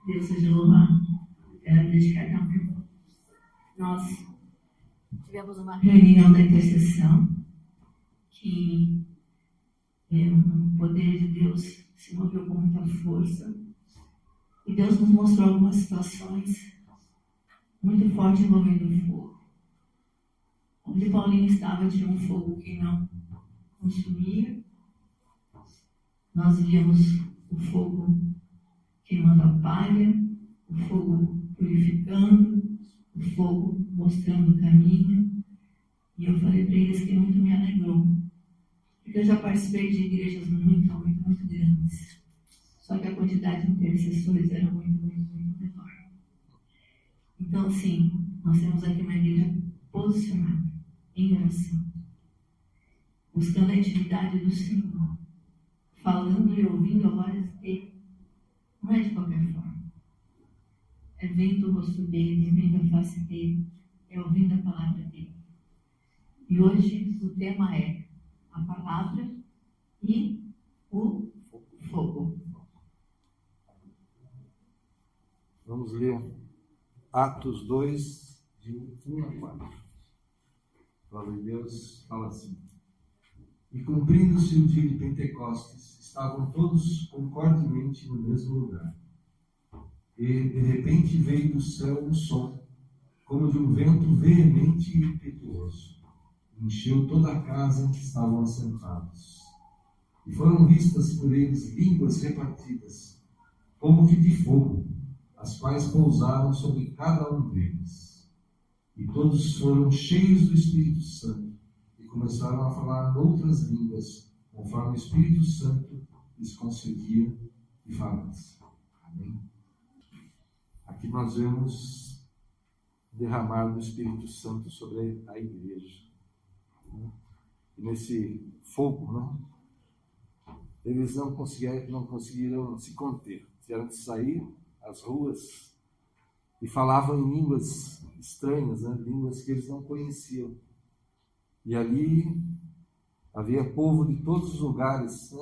Deus seja louvado. Quero dedicar a um. Nós tivemos uma reunião da intercessão que o poder de Deus se moveu com muita força. E Deus nos mostrou algumas situações muito fortes envolvendo o fogo. Onde Paulinho estava, tinha um fogo que não consumia. Nós víamos o fogo queimando a palha, o fogo purificando, o fogo mostrando o caminho. E eu falei para eles que muito me alegrou. Porque eu já participei de igrejas muito grandes. Só que a quantidade de intercessores era muito menor. Então, assim, nós temos aqui uma igreja posicionada em oração, buscando a intimidade do Senhor, falando e ouvindo a voz dele. Não é de qualquer forma. É vendo o rosto dele, é vendo a face dele, é ouvindo a palavra dele. E hoje o tema é a palavra e o fogo. Vamos ler Atos 2, de 1 a 4. A palavra de Deus fala assim: E cumprindo-se o dia de Pentecostes, estavam todos concordemente no mesmo lugar. E de repente veio do céu um som, como de um vento veemente e impetuoso. Encheu toda a casa em que estavam assentados. E foram vistas por eles línguas repartidas, como que de fogo, as quais pousaram sobre cada um deles. E todos foram cheios do Espírito Santo, e começaram a falar outras línguas, conforme o Espírito Santo lhes concedia e falasse. Amém? Aqui nós vemos derramar do Espírito Santo sobre a igreja. E nesse fogo, eles não conseguiram se conter. Tiveram que sair às ruas e falavam em línguas estranhas, línguas que eles não conheciam. E ali havia povo de todos os lugares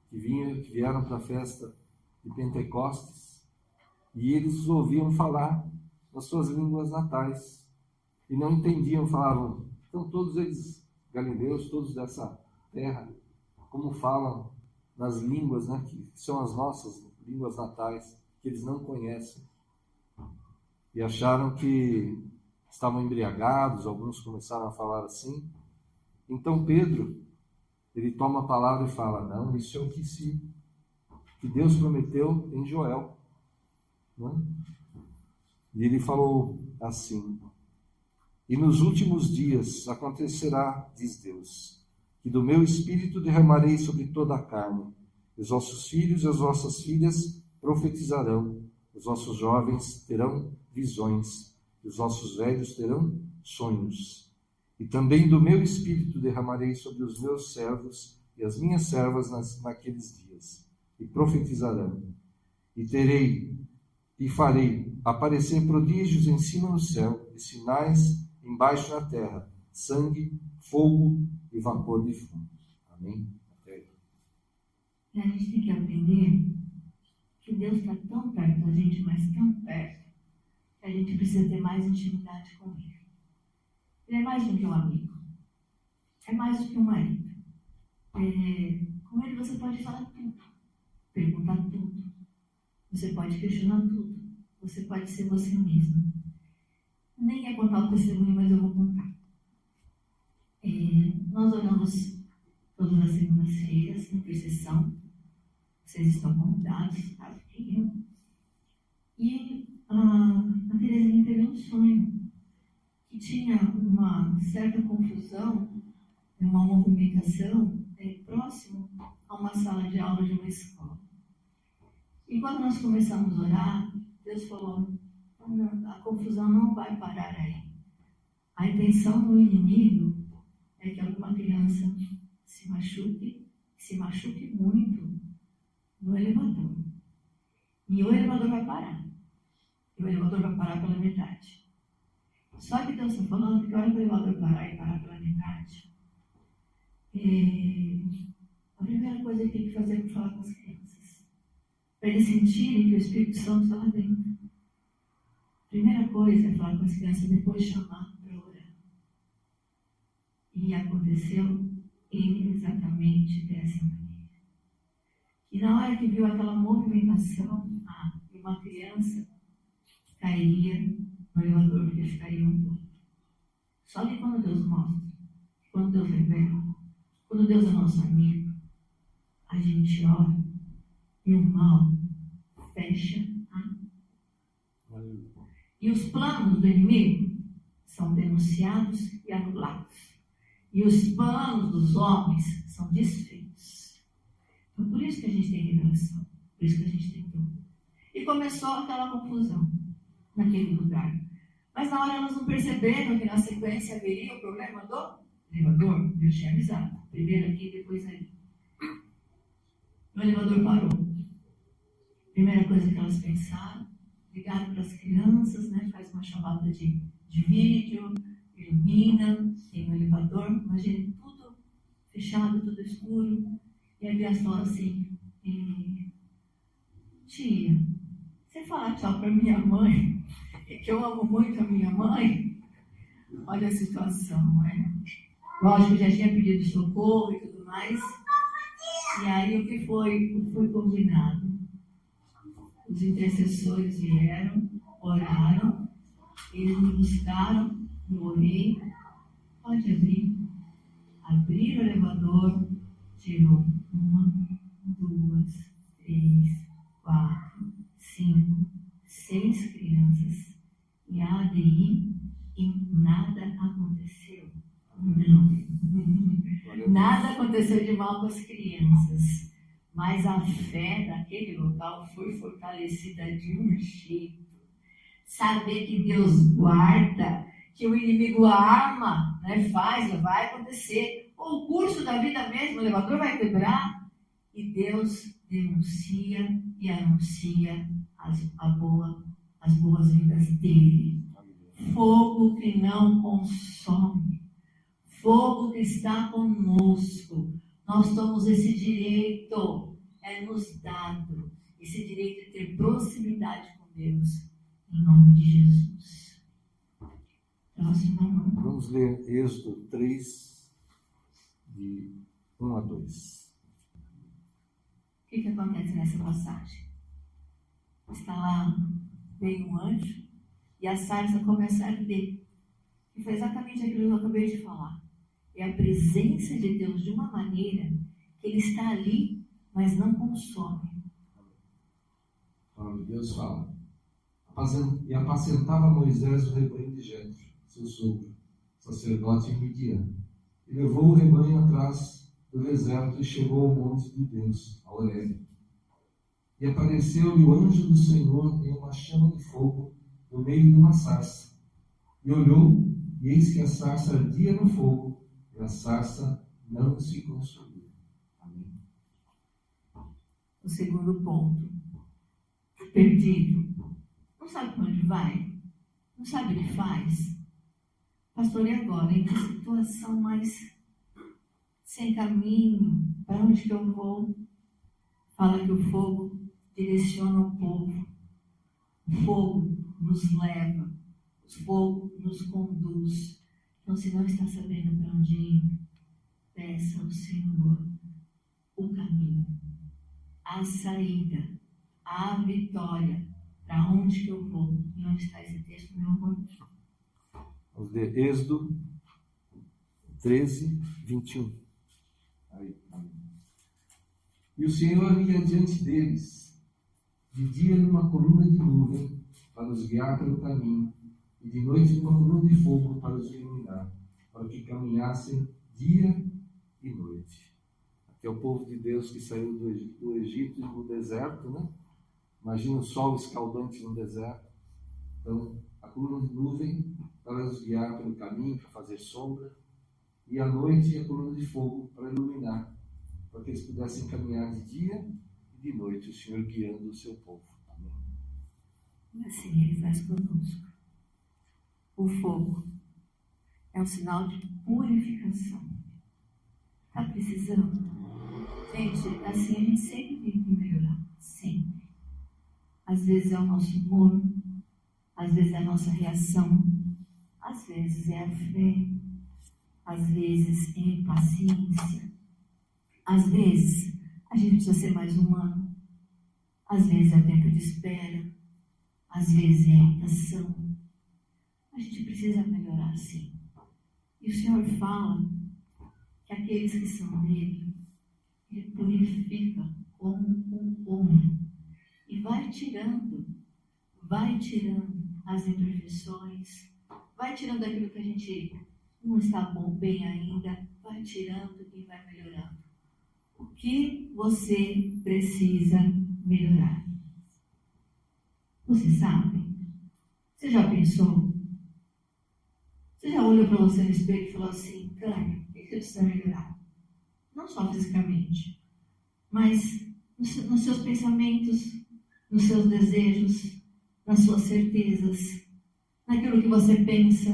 que vieram para a festa de Pentecostes, e eles os ouviam falar nas suas línguas natais e não entendiam, falavam. Então todos eles galileus, todos dessa terra, como falam nas línguas, que são as nossas línguas natais, que eles não conhecem. E acharam que estavam embriagados, alguns começaram a falar assim. Então Pedro, ele toma a palavra e fala: não, isso é o que Deus prometeu em Joel. E ele falou assim: e nos últimos dias acontecerá, diz Deus, que do meu espírito derramarei sobre toda a carne. Os vossos filhos e as vossas filhas profetizarão, os vossos jovens terão visões, e os vossos velhos terão sonhos. E também do meu espírito derramarei sobre os meus servos e as minhas servas naqueles dias, e profetizarão. E farei aparecer prodígios em cima no céu, e sinais embaixo na terra, sangue, fogo e vapor de fumo. Amém? E a gente tem que aprender que Deus está tão perto da gente, mas tão perto, que a gente precisa ter mais intimidade com Ele. Ele é mais do que um amigo. É mais do que um marido. Com Ele você pode falar tudo, perguntar tudo. Você pode questionar tudo. Você pode ser você mesmo. Nem é contar o testemunho, mas eu vou contar. Nós oramos todas as segundas-feiras, intercessão. Vocês estão convidados, caso queiram. E a Terezinha teve um sonho que tinha uma certa confusão, uma movimentação próximo a uma sala de aula de uma escola. E quando nós começamos a orar, Deus falou: a confusão não vai parar aí. A intenção do inimigo é que alguma criança se machuque muito no elevador. E o elevador vai parar. E o elevador vai parar pela metade. Só que Deus está falando que a hora que o elevador parar e parar pela metade, a primeira coisa que tem que fazer é falar com as crianças. para eles sentirem que o Espírito Santo está lá dentro. Primeira coisa é falar com as crianças, depois chamar para orar. E aconteceu exatamente dessa maneira. E na hora que viu aquela movimentação, uma criança cairia no elevador, porque eles caíam todos. Só que quando Deus mostra, quando Deus revela, quando Deus é nosso amigo, a gente ora e o mal fecha. E os planos do inimigo são denunciados e anulados. E os planos dos homens são desfeitos. Então, por isso que a gente tem revelação. Por isso que a gente tem dom. E começou aquela confusão naquele lugar. Mas na hora elas não perceberam que na sequência haveria o problema do elevador. Deus tinha avisado. Primeiro aqui, depois ali. O elevador parou. Primeira coisa que elas pensaram, ligaram para as crianças, né? Faz uma chamada de vídeo, ilumina, tem um elevador, imagina tudo fechado, tudo escuro. E a Bia falou assim, tia, você falar tchau para minha mãe, que eu amo muito a minha mãe, olha a situação, né? Lógico, já tinha pedido socorro e tudo mais. E aí o que foi combinado? Os intercessores vieram, oraram, eles me buscaram, eu orei, pode abrir. Abriram o elevador, tirou 1, 2, 3, 4, 5, 6 crianças e a ADI e nada aconteceu. Não. Nada aconteceu de mal com as crianças. Mas a fé daquele local foi fortalecida de um jeito. Saber que Deus guarda, que o inimigo arma, né, vai acontecer. Ou o curso da vida mesmo, o elevador vai quebrar. E Deus denuncia e anuncia as boas-vindas dele. Fogo que não consome. Fogo que está conosco. Nós temos esse direito, é nos dado, esse direito de ter proximidade com Deus, em nome de Jesus. Próximo. Vamos ler Êxodo 3, de 1 a 2. O que acontece nessa passagem? Está lá, veio um anjo, e a sarça começa a arder. E foi exatamente aquilo que eu acabei de falar. É a presença de Deus de uma maneira que Ele está ali, mas não consome. Deus fala. E apacentava Moisés o rebanho de Jetro, seu sogro, sacerdote em Midian. E levou o rebanho atrás do deserto e chegou ao monte de Deus, a Horebe. E apareceu-lhe o anjo do Senhor em uma chama de fogo no meio de uma sarça. E olhou, e eis que a sarça ardia no fogo, e a sarça não se consumiu. Amém. O segundo ponto. Perdido. Não sabe para onde vai? Não sabe o que faz? Pastor, e agora? Em que situação mais sem caminho? Para onde que eu vou? Fala que o fogo direciona o povo. O fogo nos leva. O fogo nos conduz. Então, se não está sabendo para onde ir, peça ao Senhor o caminho, a saída, a vitória. Para onde que eu vou? E onde está esse texto, meu amor? Vamos ler Êxodo 13, 21. Aí. E o Senhor ia diante deles, de dia numa coluna de nuvem, para os guiar pelo caminho, e de noite numa coluna de fogo para os iluminar, para que caminhassem dia e noite. Aqui é o povo de Deus que saiu do Egito no deserto, né? Imagina o sol escaldante no deserto. Então, a coluna de nuvem para os guiar pelo caminho, para fazer sombra, e à noite a coluna de fogo para iluminar, para que eles pudessem caminhar de dia e de noite, o Senhor guiando o seu povo. Amém. E assim Ele faz conosco. O fogo é um sinal de purificação. Está precisando? Gente, assim a gente sempre tem que melhorar. Sempre. Às vezes é o nosso humor, às vezes é a nossa reação, às vezes é a fé, às vezes é a impaciência, às vezes a gente precisa ser mais humano, às vezes é o tempo de espera, às vezes é a irritação. A gente precisa melhorar sim. E o Senhor fala que aqueles que são dele, ele purifica como um ouro e vai tirando as imperfeições, vai tirando aquilo que a gente não está bem ainda, vai tirando e vai melhorando. O que você precisa melhorar? Você sabe? Você já pensou? Você já olhou para você no espelho e falou assim, Tânia, o que você precisa melhorar? Não só fisicamente, mas nos seus pensamentos, nos seus desejos, nas suas certezas, naquilo que você pensa.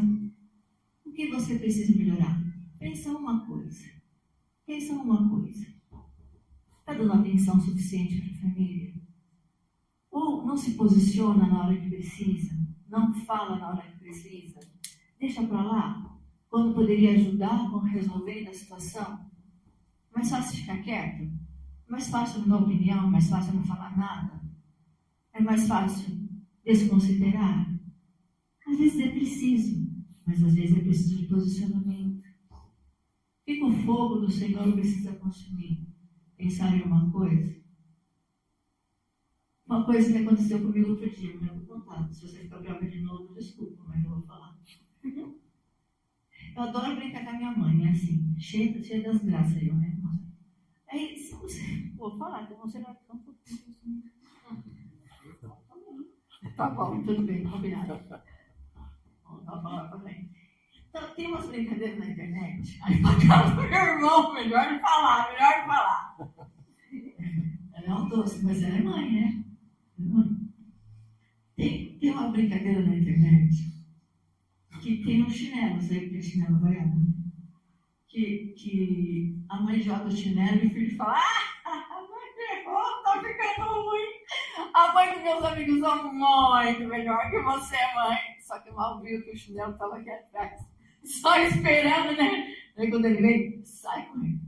O que você precisa melhorar? Pensa uma coisa. Está dando atenção suficiente para a família? Ou não se posiciona na hora que precisa? Não fala na hora que precisa? Deixa para lá? Quando poderia ajudar com resolvendo a situação? Mais fácil ficar quieto? Mais fácil não dar opinião? Mais fácil não falar nada? É mais fácil desconsiderar? Às vezes é preciso, mas às vezes é preciso de posicionamento. O que o fogo do Senhor precisa consumir? Pensar em uma coisa? Uma coisa que aconteceu comigo outro dia, mas eu vou contar. Se você ficar brava de novo, desculpa, mas eu vou falar. Eu adoro brincar com a minha mãe, né? Assim, cheia das graças eu, né? Aí, se você... Vou falar, então você vai ficar um pouquinho assim. Tá bom, tudo bem, combinado. Vamos falar também. Então, tem umas brincadeiras na internet. Aí fala pro meu irmão, melhor falar. Ela é um doce, mas ela é mãe, né? Tem uma brincadeira na internet que tem um chinelo, sei que é chinelo baiano, que a mãe joga o chinelo e o filho fala, a mãe errou, tá ficando ruim. A mãe dos meus amigos são muito melhor que você, mãe. Só que mal viu que o chinelo estava aqui atrás, só esperando, né? Aí quando ele veio, sai com ele.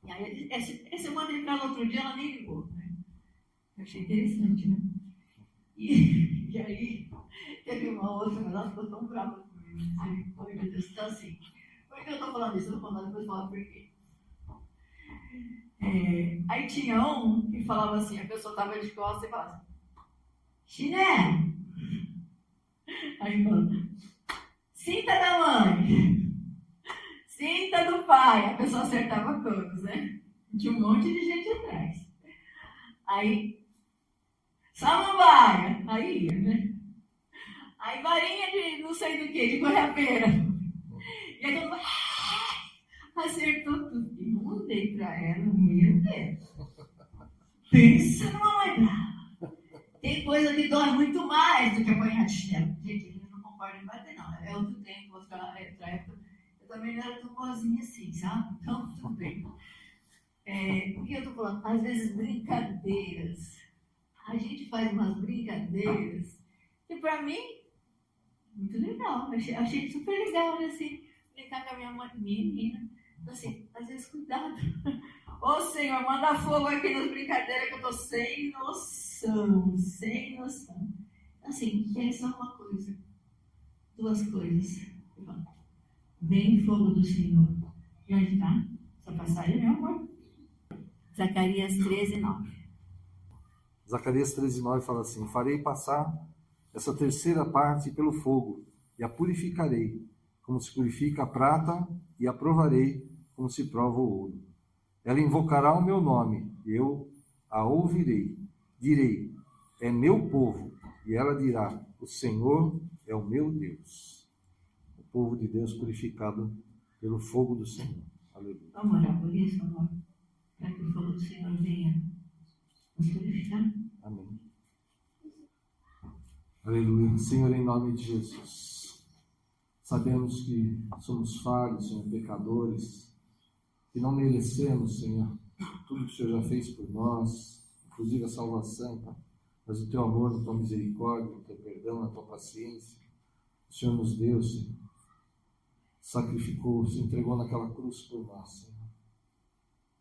E aí, esse eu mandei para ela outro dia, ela nem ligou, né? Eu achei interessante, né? E aí, teve uma outra, mas ela ficou tão brava comigo. Oi, meu Deus, tá assim. Por que eu tô falando isso? Eu vou falar depois, falar por quê. Aí tinha um que falava assim, a pessoa estava de costas e falava assim, chinelo. Aí falou, cinta da mãe, cinta do pai. A pessoa acertava todos, né? Tinha um monte de gente atrás. Aí, samambaia. Aí ia, né? Aí varinha de não sei do que, de goiabeira. E aí todo mundo acertou tudo. E eu mandei pra ela, meu Deus. Pensa numa mãe brava. Tem coisa que dói muito mais do que apanhar de chinelo. Gente, a gente não concorda em bater, não. É outro tempo, outra época. Eu também não era tão boazinha assim, sabe? Então, tudo bem. O que eu tô falando? Às vezes, brincadeiras. A gente faz umas brincadeiras que, pra mim, muito legal. Achei super legal, né? Assim, brincar com a minha mãe, menina. Então, assim, às vezes, cuidado. Ô, Senhor, manda fogo aqui nas brincadeiras que eu tô sem noção. Assim, pensa uma coisa. Duas coisas. Vem fogo do Senhor. E onde tá? Só passaria, meu amor? Zacarias 13:9. Zacarias 13:9 fala assim, farei passar essa terceira parte pelo fogo, e a purificarei, como se purifica a prata, e a provarei, como se prova o ouro. Ela invocará o meu nome, e eu a ouvirei. Direi, é meu povo, e ela dirá, o Senhor é o meu Deus. O povo de Deus purificado pelo fogo do Senhor. Aleluia. Vamos orar por isso, amor? Para que o fogo do Senhor venha nos purificar. Amém. Aleluia. Senhor, em nome de Jesus, sabemos que somos falhos, Senhor, pecadores, que não merecemos, Senhor, tudo que o Senhor já fez por nós, inclusive a salvação, Pai. mas o teu amor, a tua misericórdia, o teu perdão, a tua paciência, o Senhor nos deu, Senhor. Sacrificou, se entregou naquela cruz por nós, Senhor.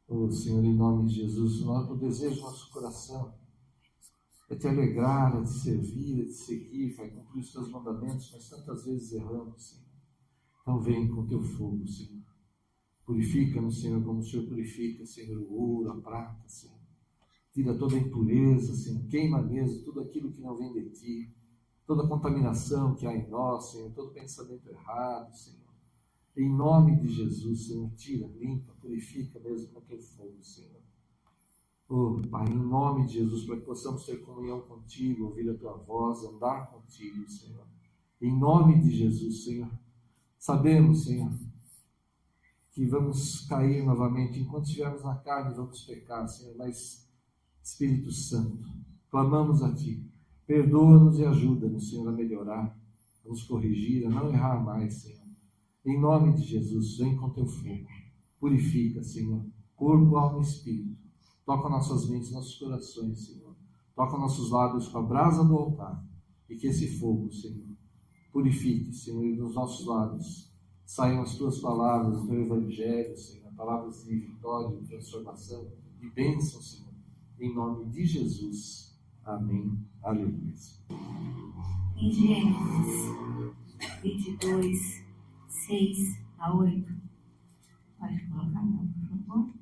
Oh, Senhor, em nome de Jesus, o desejo do nosso coração é te alegrar, é te servir, é te seguir, vai cumprir os teus mandamentos, mas tantas vezes erramos, Senhor. Então vem com o teu fogo, Senhor. Purifica-nos, Senhor, como o Senhor purifica, Senhor, o ouro, a prata, Senhor. Tira toda a impureza, Senhor. Queima mesmo tudo aquilo que não vem de ti. Toda a contaminação que há em nós, Senhor. Todo pensamento errado, Senhor. Em nome de Jesus, Senhor, tira, limpa, purifica mesmo com o teu fogo, Senhor. Oh, Pai, em nome de Jesus, para que possamos ter comunhão contigo, ouvir a tua voz, andar contigo, Senhor. Em nome de Jesus, Senhor. Sabemos, Senhor, que vamos cair novamente. Enquanto estivermos na carne, vamos pecar, Senhor. Mas, Espírito Santo, clamamos a Ti. Perdoa-nos e ajuda-nos, Senhor, a melhorar, a nos corrigir, a não errar mais, Senhor. Em nome de Jesus, vem com Teu fogo. Purifica, Senhor, corpo, alma e espírito. Toca nossas mentes, nossos corações, Senhor. Toca nossos lábios com a brasa do altar. E que esse fogo, Senhor, purifique, Senhor, e dos nossos lábios saiam as Tuas palavras, o Teu Evangelho, Senhor, palavras de vitória, de transformação, de bênção, Senhor. Em nome de Jesus. Amém. Aleluia. Em Gênesis 22, 6 a 8. Pode colocar, não, por favor.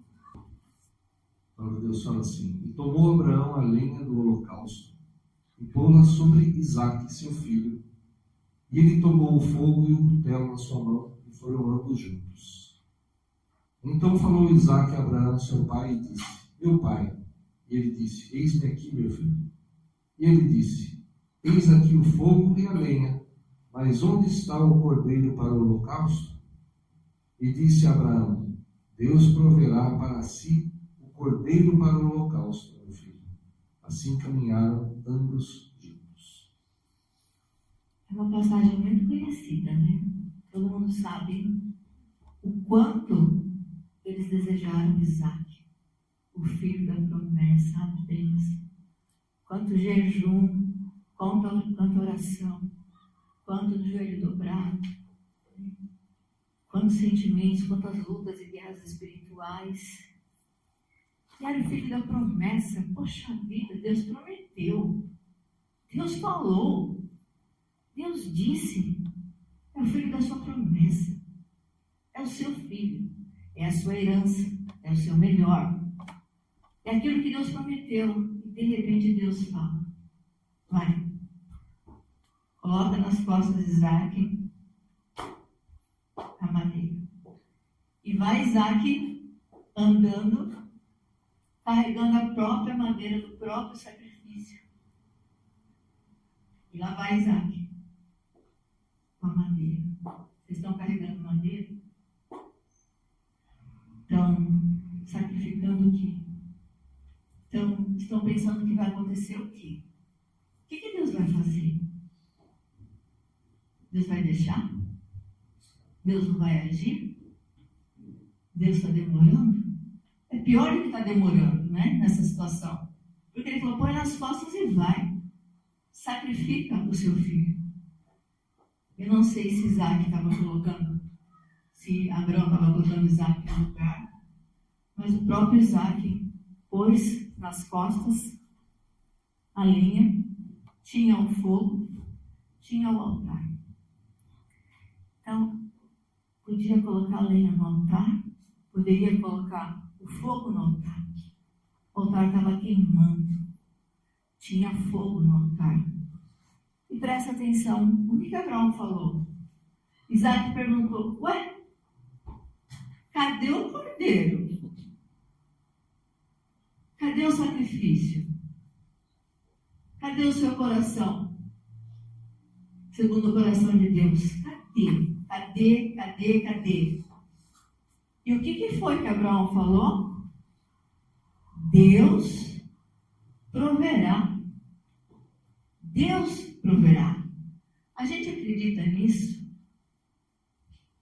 A palavra de Deus fala assim: E tomou Abraão a lenha do holocausto e pô-la sobre Isaque, seu filho. E ele tomou o fogo e o cutelo na sua mão, e foram ambos juntos. Então falou Isaque a Abraão, seu pai, e disse: Meu pai. E ele disse: Eis-me aqui, meu filho. E ele disse: Eis aqui o fogo e a lenha, mas onde está o cordeiro para o holocausto? E disse Abraão: Deus proverá para si o cordeiro para o holocausto, meu filho. Assim caminharam ambos juntos. É uma passagem muito conhecida, né? Todo mundo sabe o quanto eles desejaram Isaque, o filho da promessa de Deus. Quanto jejum, quanto oração, quanto do joelho dobrado, quantos sentimentos, quantas lutas e guerras espirituais. E era o filho da promessa. Poxa vida, Deus prometeu, Deus falou, Deus disse, é o filho da sua promessa, é o seu filho, é a sua herança, é o seu melhor, é aquilo que Deus prometeu. E de repente Deus fala: vai, coloca nas costas de Isaque a madeira. E vai Isaque andando, carregando a própria madeira do próprio sacrifício. E lá vai Isaque com a madeira. Vocês estão carregando madeira? Estão sacrificando o quê? Estão pensando que vai acontecer o quê? O que Deus vai fazer? Deus vai deixar? Deus não vai agir? Deus está demorando? É pior do que está demorando, né? Nessa situação. Porque ele falou: põe nas costas e vai. Sacrifica o seu filho. Eu não sei se Isaque estava colocando, se Abraão estava colocando Isaque no lugar, mas o próprio Isaque pôs nas costas a lenha, tinha o fogo, tinha o altar. Então, podia colocar a lenha no altar, poderia colocar o fogo no altar. O altar estava queimando, tinha fogo no altar. E presta atenção, o que Abraão falou? Isaque perguntou: ué, cadê o cordeiro? Cadê o sacrifício? Cadê o seu coração? Segundo o coração de Deus. Cadê? E o que foi que Abraão falou? Deus proverá. Deus proverá. A gente acredita nisso?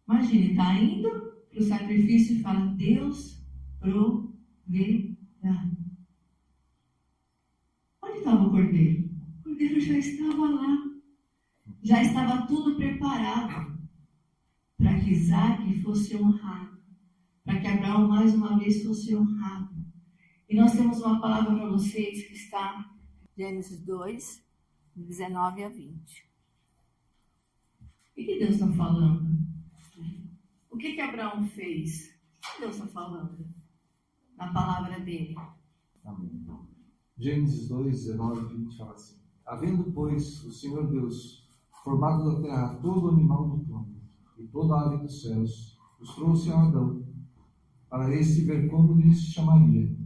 Imagine, está indo para o sacrifício e fala: Deus proverá. Onde Onde estava o cordeiro? O cordeiro já estava lá. Já estava tudo preparado para que Isaac fosse honrado. Para que Abraão mais uma vez fosse honrado. E nós temos uma palavra para vocês que está em Gênesis 2, 19 a 20. O que Deus está falando? O que Abraão fez? O que Deus está falando na palavra dele? Amém. Gênesis 2, 19 e 20 fala assim: havendo, pois, o Senhor Deus formado da terra todo animal do campo e toda a ave dos céus, os trouxe a Adão, para este ver como lhes chamaria.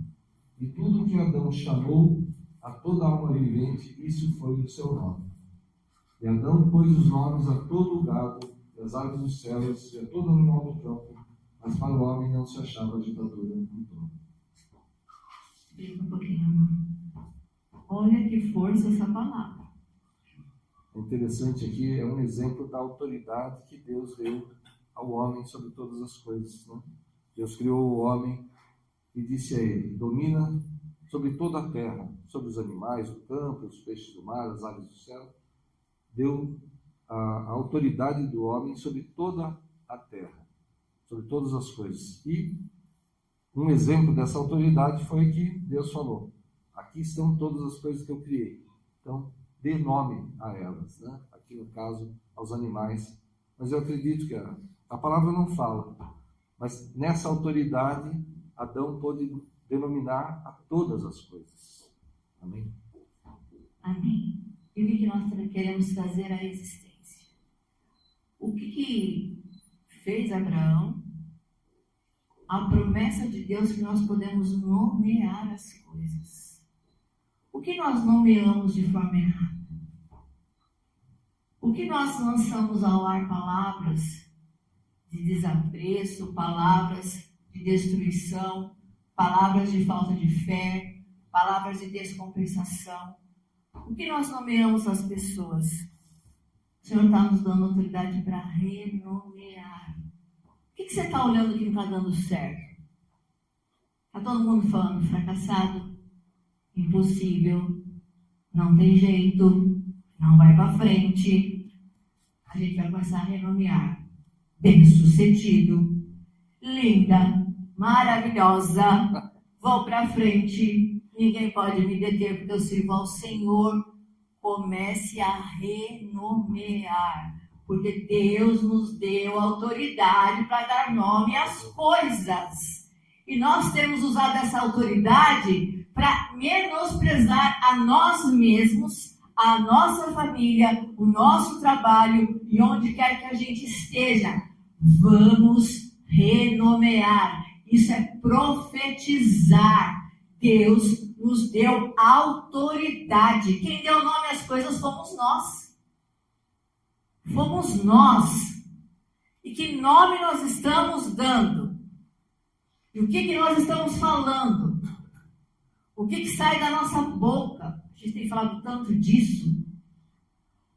E tudo que Adão chamou a toda alma vivente, isso foi o seu nome. E Adão pôs os nomes a todo o gado, e as aves dos céus, e a todo animal do campo, mas para o homem não se achava agitadora no trono. Explica um pouquinho, amor. Olha que força essa palavra. O interessante aqui é um exemplo da autoridade que Deus deu ao homem sobre todas as coisas. Né? Deus criou o homem e disse a ele: domina sobre toda a terra, sobre os animais do campo, os peixes do mar, as aves do céu. Deu a autoridade do homem sobre toda a terra, sobre todas as coisas. E um exemplo dessa autoridade foi que Deus falou: aqui estão todas as coisas que eu criei. Então, dê nome a elas, né? Aqui no caso, aos animais. Mas eu acredito que a palavra não fala, mas nessa autoridade, Adão pôde denominar a todas as coisas. Amém? Amém. E o que nós queremos trazer à existência? O que fez Abraão? A promessa de Deus que nós podemos nomear as coisas. O que nós nomeamos de forma errada? O que nós lançamos ao ar palavras de desapreço, palavras de destruição, palavras de falta de fé, palavras de descompensação? O que nós nomeamos as pessoas? O Senhor está nos dando autoridade para renomear. O que você está olhando que não está dando certo? Está todo mundo falando fracassado, impossível, não tem jeito, não vai para frente. A gente vai começar a renomear. Bem-sucedido, linda, maravilhosa, vou para frente, ninguém pode me deter porque eu sirvo ao Senhor. Comece a renomear, porque Deus nos deu autoridade para dar nome às coisas. E nós temos usado essa autoridade para menosprezar a nós mesmos, a nossa família, o nosso trabalho e onde quer que a gente esteja. Vamos renomear. Isso é profetizar. Deus nos deu autoridade. Quem deu nome às coisas fomos nós. Fomos nós. E que nome nós estamos dando? E o que nós estamos falando? O que sai da nossa boca? A gente tem falado tanto disso.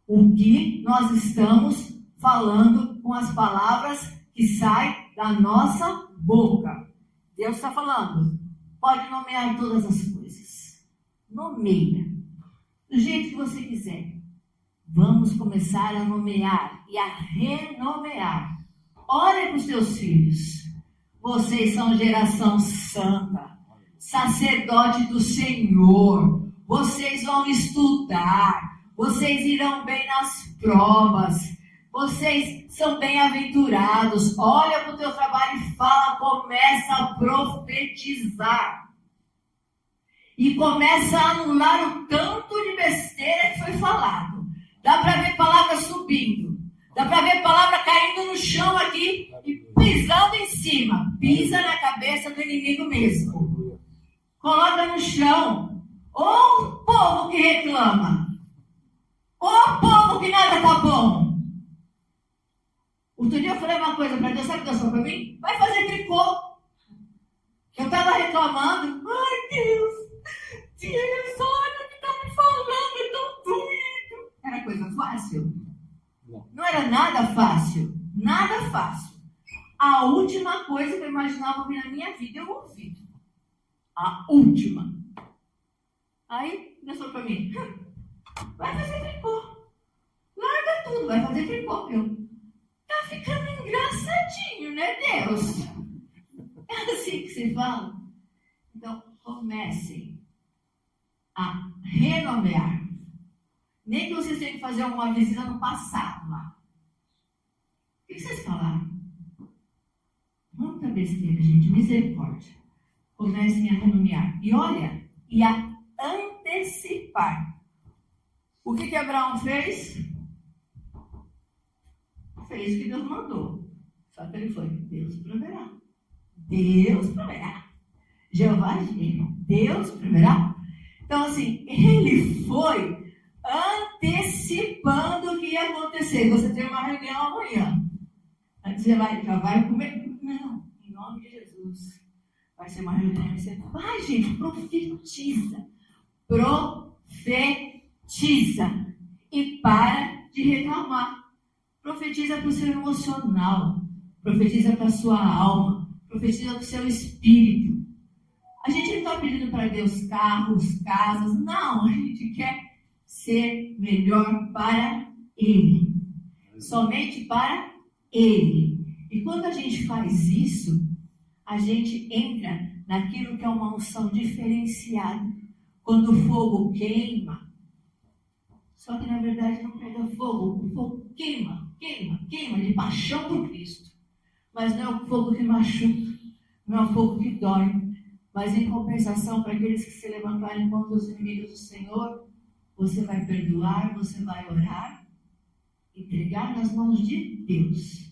O que nós estamos falando com as palavras que saem da nossa boca? Deus está falando. Pode nomear todas as coisas. Nomeia. Do jeito que você quiser. Vamos começar a nomear e a renomear. Olha para os teus filhos. Vocês são geração santa, sacerdote do Senhor. Vocês vão estudar. Vocês irão bem nas provas. Vocês são bem-aventurados. Olha para o teu trabalho e fala, começa a profetizar. E começa a anular o tanto de besteira que foi falado. Dá para ver palavra subindo. Dá para ver palavra caindo no chão aqui e pisando em cima. Pisa na cabeça do inimigo mesmo. Coloca no chão. Ô povo que reclama. Ô povo que nada tá bom. Outro dia eu falei uma coisa para Deus. Sabe o que Deus falou para mim? Vai fazer tricô. Eu estava reclamando. Ai, Deus. Deus, olha o que está me falando. É tão doído. Era coisa fácil? Não era nada fácil. Nada fácil. A última coisa que eu imaginava ouvir na minha vida, eu ouvi. A última. Aí, Deus falou para mim, vai fazer tricô. Larga tudo, vai fazer tricô, meu. Tá ficando engraçadinho, né, Deus? É assim que se fala. Então, comecem a renomear. Nem que vocês tenham que fazer uma visita no passado lá. O que vocês falaram? Muita besteira, gente. Misericórdia. Comecem a renomear. E olha, e a antecipar. O que Abraão fez? Fez o que Deus mandou. Só que ele foi, Deus proverá. Deus proverá. Jeová Jireh, Deus proverá. Então, assim, ele foi antecipando o que ia acontecer. Você tem uma reunião amanhã. Antes você já vai comer? Não, em nome de Jesus. Vai ser uma reunião. Você vai, gente, profetiza. Profetiza. E para de reclamar. Profetiza para o seu emocional. Profetiza para a sua alma. Profetiza para o seu espírito. A gente não está pedindo para Deus carros, casas. Não, a gente quer ser melhor para Ele. Somente para Ele. E quando a gente faz isso, a gente entra naquilo que é uma unção diferenciada. Quando o fogo queima, só que na verdade não pega fogo, o fogo queima de paixão por Cristo. Mas não é o fogo que machuca, não é o fogo que dói. Mas em compensação, para aqueles que se levantarem contra os inimigos do Senhor, você vai perdoar, você vai orar, entregar nas mãos de Deus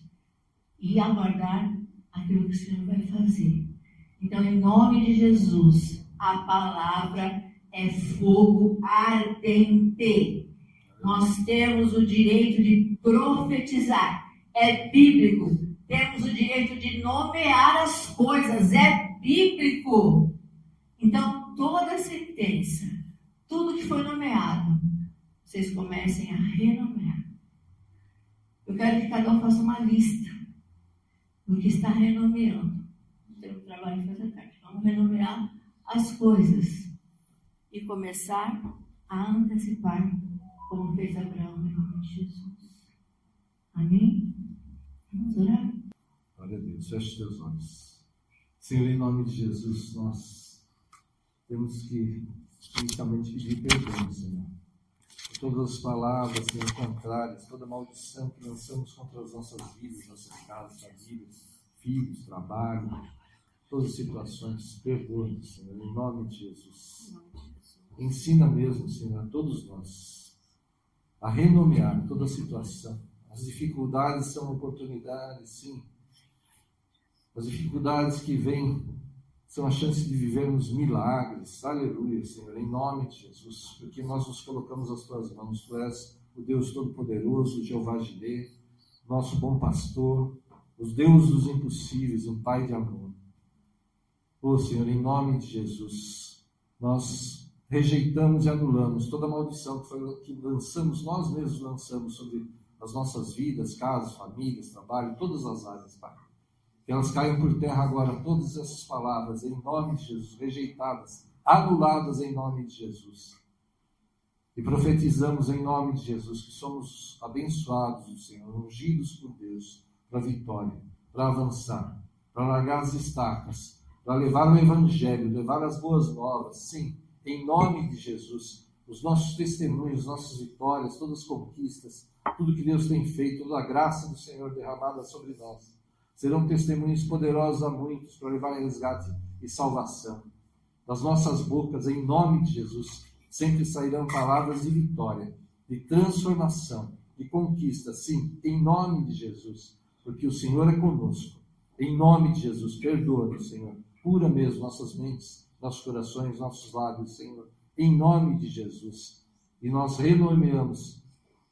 e aguardar aquilo que o Senhor vai fazer. Então, em nome de Jesus, a palavra é fogo ardente. Nós temos o direito de profetizar. É bíblico. Temos o direito de nomear as coisas. É bíblico. Então, toda sentença, tudo que foi nomeado, vocês comecem a renomear. Eu quero que cada um faça uma lista do que está renomeando. Tem um trabalho de fazer tarde. Vamos renomear as coisas e começar a antecipar, como fez Abraão em nome de Jesus. Amém? Vamos orar? Glória a Deus. Feche os teus olhos. Senhor, em nome de Jesus, nós temos que unicamente pedir perdão, Senhor. Por todas as palavras, Senhor, contrárias, toda maldição que lançamos contra as nossas vidas, nossas casas, famílias, filhos, trabalho, todas as situações, perdoa-nos, Senhor, em nome de Jesus. Ensina mesmo, Senhor, a todos nós a renomear toda a situação. As dificuldades são oportunidades, sim. As dificuldades que vêm são a chance de vivermos milagres. Aleluia, Senhor, em nome de Jesus. Porque nós nos colocamos às tuas mãos. Tu és o Deus Todo-Poderoso, o Jeová Jireh, nosso bom pastor, os Deus dos impossíveis, um Pai de amor. Ô Senhor, em nome de Jesus, nós rejeitamos e anulamos toda maldição que lançamos, nós mesmos lançamos sobre as nossas vidas, casas, famílias, trabalho, todas as áreas, Pai. Que elas caiam por terra agora, todas essas palavras, em nome de Jesus, rejeitadas, anuladas em nome de Jesus. E profetizamos em nome de Jesus que somos abençoados, Senhor, ungidos por Deus para a vitória, para avançar, para largar as estacas, para levar o Evangelho, levar as boas novas, sim, em nome de Jesus. Os nossos testemunhos, nossas vitórias, todas as conquistas, tudo que Deus tem feito, toda a graça do Senhor derramada sobre nós, serão testemunhos poderosos a muitos para levar resgate e salvação. Das nossas bocas, em nome de Jesus, sempre sairão palavras de vitória, de transformação, de conquista, sim, em nome de Jesus, porque o Senhor é conosco. Em nome de Jesus, perdoa-nos, Senhor. Cura mesmo nossas mentes, nossos corações, nossos lábios, Senhor. Em nome de Jesus. E nós renomeamos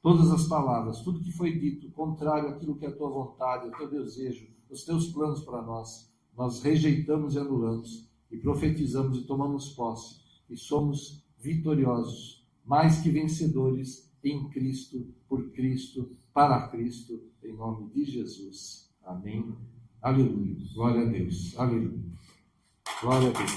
todas as palavras, tudo que foi dito, contrário àquilo que é a tua vontade, o teu desejo, os teus planos para nós, nós rejeitamos e anulamos, e profetizamos e tomamos posse, e somos vitoriosos, mais que vencedores em Cristo, por Cristo, para Cristo, em nome de Jesus. Amém. Aleluia. Glória a Deus. Aleluia. Glória a Deus.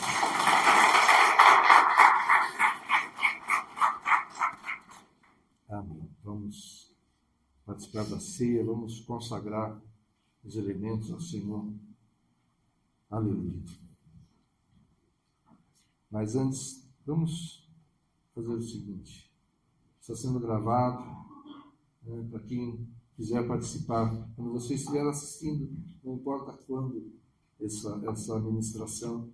participar da ceia, vamos consagrar os elementos ao Senhor. Aleluia. Mas antes, vamos fazer o seguinte. Está sendo gravado, né, para quem quiser participar. Quando você estiver assistindo, não importa quando essa ministração,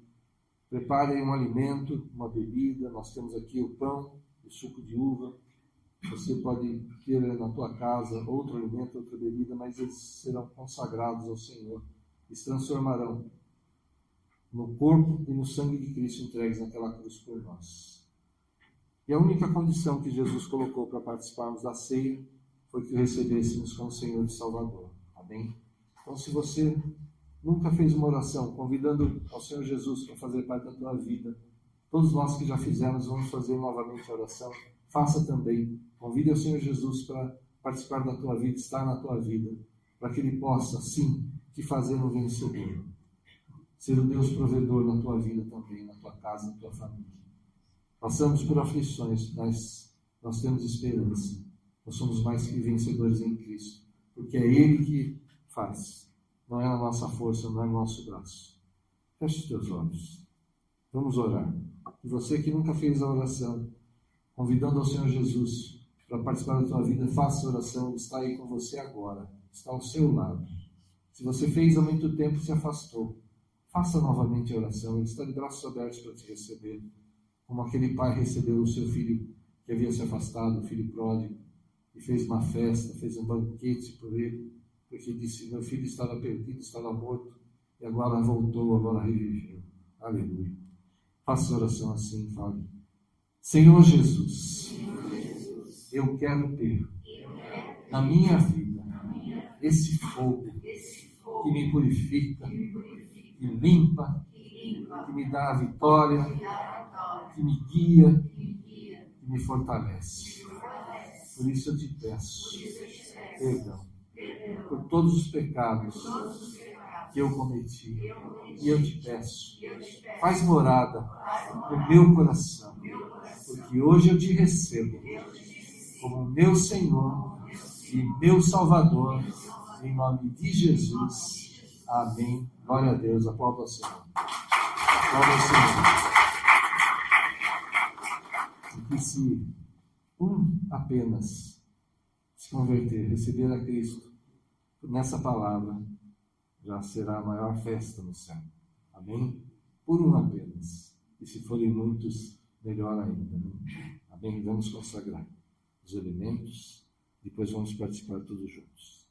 preparem um alimento, uma bebida. Nós temos aqui o pão, o suco de uva. Você pode ter na tua casa outro alimento, outra bebida, mas eles serão consagrados ao Senhor e se transformarão no corpo e no sangue de Cristo entregues naquela cruz por nós. E a única condição que Jesus colocou para participarmos da ceia foi que o recebêssemos como Senhor e Salvador. Amém? Então, se você nunca fez uma oração convidando ao Senhor Jesus para fazer parte da tua vida, todos nós que já fizemos vamos fazer novamente a oração. Faça também. Convide ao Senhor Jesus para participar da tua vida, estar na tua vida, para que Ele possa, sim, te fazer um vencedor. Ser o Deus provedor na tua vida também, na tua casa, na tua família. Passamos por aflições, mas nós temos esperança. Nós somos mais que vencedores em Cristo, porque é Ele que faz. Não é a nossa força, não é o nosso braço. Feche os teus olhos. Vamos orar. E você que nunca fez a oração, convidando ao Senhor Jesus para participar da tua vida, faça a oração. Ele está aí com você agora. Está ao seu lado. Se você fez há muito tempo e se afastou, faça novamente a oração. Ele está de braços abertos para te receber. Como aquele pai recebeu o seu filho que havia se afastado, o filho pródigo, e fez uma festa, fez um banquete por ele, porque disse: meu filho estava perdido, estava morto, e agora voltou, agora reviveu. Aleluia. Faça oração assim, fale: Senhor Jesus, eu quero ter na minha vida esse fogo que me purifica, que limpa, que me dá a vitória, que me guia, que me fortalece. Por isso eu te peço perdão por todos os pecados que eu cometi. E eu te peço, faz morada no meu coração, porque hoje eu te recebo como meu Senhor e meu Salvador, em nome de Jesus. Amém. Glória a Deus. Aplauda ao Senhor. Glória ao Senhor. E que se apenas se converter, receber a Cristo nessa palavra, já será a maior festa no céu. Amém? Por um apenas. E se forem muitos, melhor ainda. Né? Amém? Vamos consagrar os elementos, depois vamos participar todos juntos.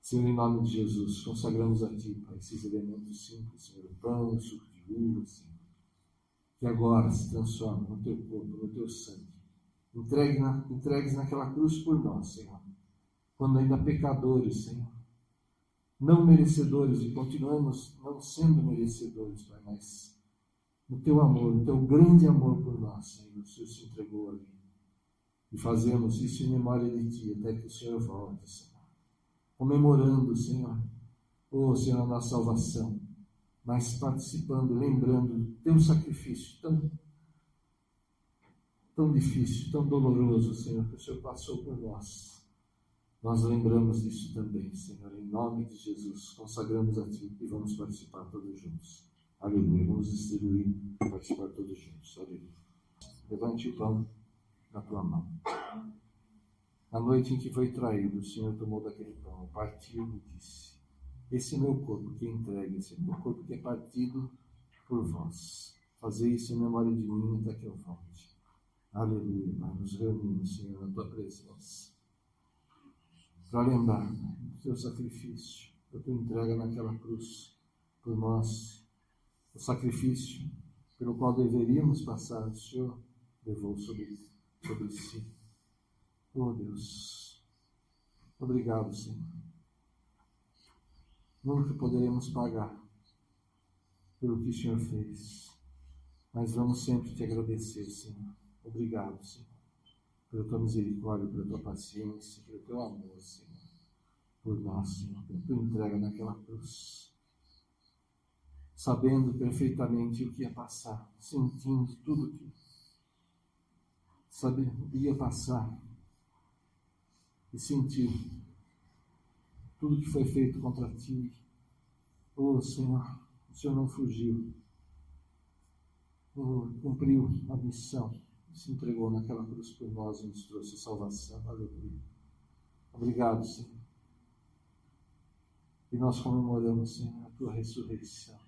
Senhor, em nome de Jesus, consagramos a Ti, Pai, esses elementos simples, Senhor, o pão, o suco de uva, Senhor, que agora se transforma no Teu corpo, no Teu sangue. Entregues naquela cruz por nós, Senhor, quando ainda pecadores, Senhor, não merecedores, e continuamos não sendo merecedores, Pai, mas no Teu amor, no Teu grande amor por nós, Senhor, o Senhor se entregou ali. E fazemos isso em memória de Ti, até que o Senhor volte, Senhor. Comemorando, Senhor, Senhor, a nossa salvação, mas participando, lembrando do Teu sacrifício tão difícil, tão doloroso, Senhor, que o Senhor passou por nós. Nós lembramos disso também, Senhor, em nome de Jesus. Consagramos a Ti e vamos participar todos juntos. Aleluia. Vamos distribuir e participar todos juntos. Aleluia. Levante o pão na tua mão. Na noite em que foi traído, o Senhor tomou daquele pão, partiu e disse: esse é meu corpo que é entregue, esse é meu corpo que é partido por vós. Fazei isso em memória de mim até que eu volte. Aleluia, Pai. Nos reunimos, Senhor, na tua presença, para lembrar do teu sacrifício, da tua entrega naquela cruz por nós. O sacrifício pelo qual deveríamos passar, o Senhor levou sobre si. Oh Deus, obrigado, Senhor. Nunca poderemos pagar pelo que o Senhor fez, mas vamos sempre te agradecer, Senhor. Obrigado, Senhor, pela tua misericórdia, pela tua paciência, pelo teu amor, Senhor, por nós, Senhor, pela tua entrega naquela cruz, sabendo perfeitamente o que ia passar, sentindo tudo que ia passar, e sentiu tudo que foi feito contra ti. Oh, Senhor, o Senhor não fugiu. Oh, cumpriu a missão. Se entregou naquela cruz por nós e nos trouxe salvação. Aleluia. Obrigado, Senhor. E nós comemoramos, Senhor, a tua ressurreição.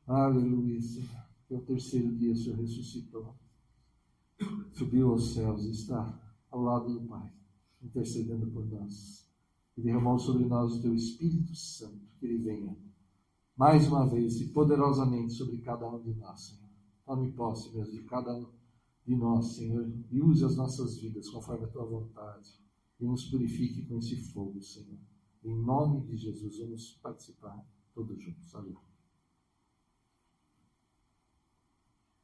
Aleluia, Senhor. Que é o terceiro dia o Senhor ressuscitou. Subiu aos céus e está ao lado do Pai, intercedendo por nós. E derramou sobre nós o teu Espírito Santo, que ele venha mais uma vez e poderosamente sobre cada um de nós, Senhor. Tome posse mesmo de cada um de nós, Senhor, e use as nossas vidas conforme a tua vontade e nos purifique com esse fogo, Senhor. Em nome de Jesus, vamos participar todos juntos. Aleluia.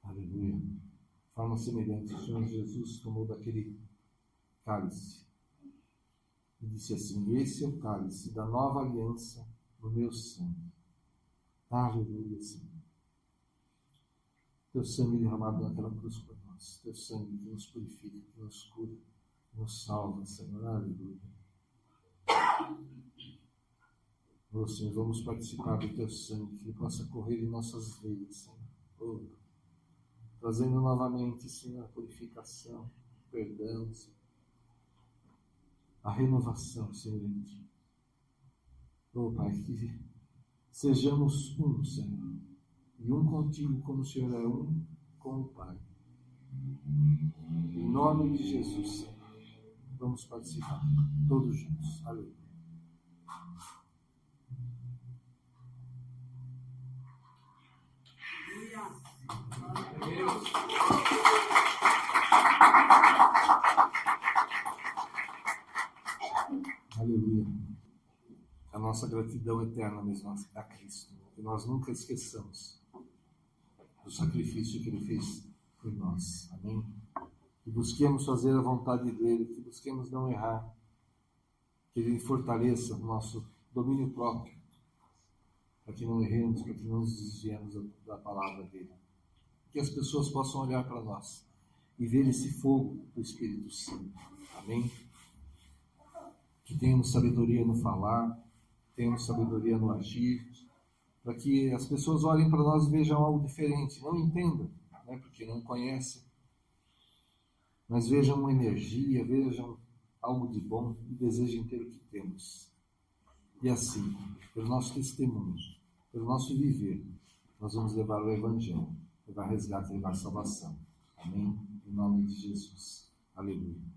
Aleluia. De forma semelhante, o Senhor Jesus tomou daquele cálice e disse assim: esse é o cálice da nova aliança no meu sangue. Aleluia, Senhor. Teu sangue derramado naquela cruz por nós. Teu sangue que nos purifica, que nos cura, que nos salva, Senhor. Aleluia. Oh, Senhor, vamos participar do teu sangue, que ele possa correr em nossas veias, Senhor. Oh, trazendo novamente, Senhor, a purificação, o perdão, Senhor. A renovação, Senhor, em ti. Oh, Pai, que sejamos um, Senhor, e um contigo, como o Senhor é um com o Pai. Em nome de Jesus, Senhor, vamos participar, todos juntos. Aleluia. Aleluia. A nossa gratidão eterna mesmo a Cristo. Que nós nunca esqueçamos do sacrifício que Ele fez por nós. Amém? Que busquemos fazer a vontade dEle, que busquemos não errar. Que Ele fortaleça o nosso domínio próprio, para que não erremos, para que não nos desviemos da palavra dEle. Que as pessoas possam olhar para nós e ver esse fogo do Espírito Santo. Amém? Que tenhamos sabedoria no falar, tenhamos sabedoria no agir, para que as pessoas olhem para nós e vejam algo diferente, não entendam, né, porque não conhecem, mas vejam uma energia, vejam algo de bom e desejem ter o que temos. E assim, pelo nosso testemunho, pelo nosso viver, nós vamos levar o Evangelho, levar resgate, levar salvação. Amém? Em nome de Jesus. Aleluia.